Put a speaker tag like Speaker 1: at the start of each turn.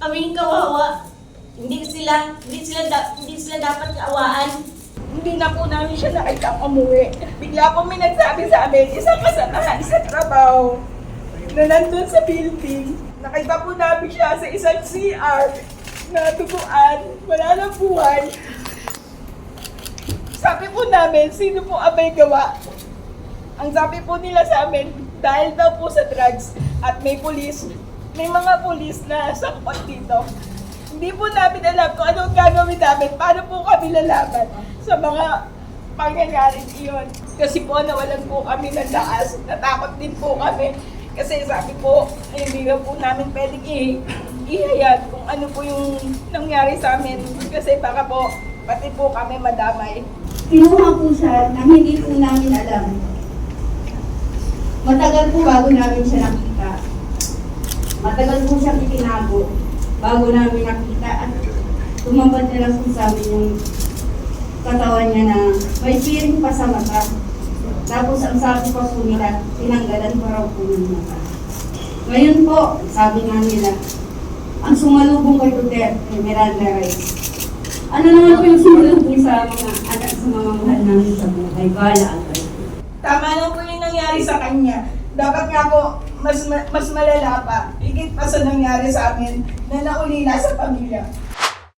Speaker 1: kaming kawawa. Hindi sila dapat kaawaan.
Speaker 2: Hindi na po namin siya nakitang umuwi. Bigla po may nagsabi sa amin, isang kasamahan sa trabaho na nandun sa building. Nakita po namin siya sa isang CR na tuguan, wala nang buhay. Sabi po namin, sino po abay gawa? Ang sabi po nila sa amin, dahil daw po sa drugs at may mga pulis na sangkot dito. Hindi po namin alam kung anong gagawin namin, paano po kami lalaban sa mga pangyayaring iyon. Kasi po nawalan po kami ng lakas, natakot din po kami. Kasi sabi po, hindi na po namin pwedeng ihayag kung ano po yung nangyari sa amin. Kasi baka po, pati po kami madamay.
Speaker 3: Kinuha po siya na hindi po namin alam. Matagal po bago namin siya nakita. Matagal po siyang itinago bago namin nakita at tumambad na lang po sa amin yung katawan niya na may piring pa sa mata. Tapos ang sabi pa po nila, tinanggalan pa raw po ng mata. Ngayon po, sabi nga nila, ang sumalubong kay Duterte, Miranda Rice. Ano naman po yung sumalubong sa mga anak sa mga mahal namin sa buhay? Bala agad.
Speaker 2: Tama na po yung nangyari sa kanya. Dapat nga po, mas malala pa. Higit pa sa nangyari sa amin na naulila sa pamilya.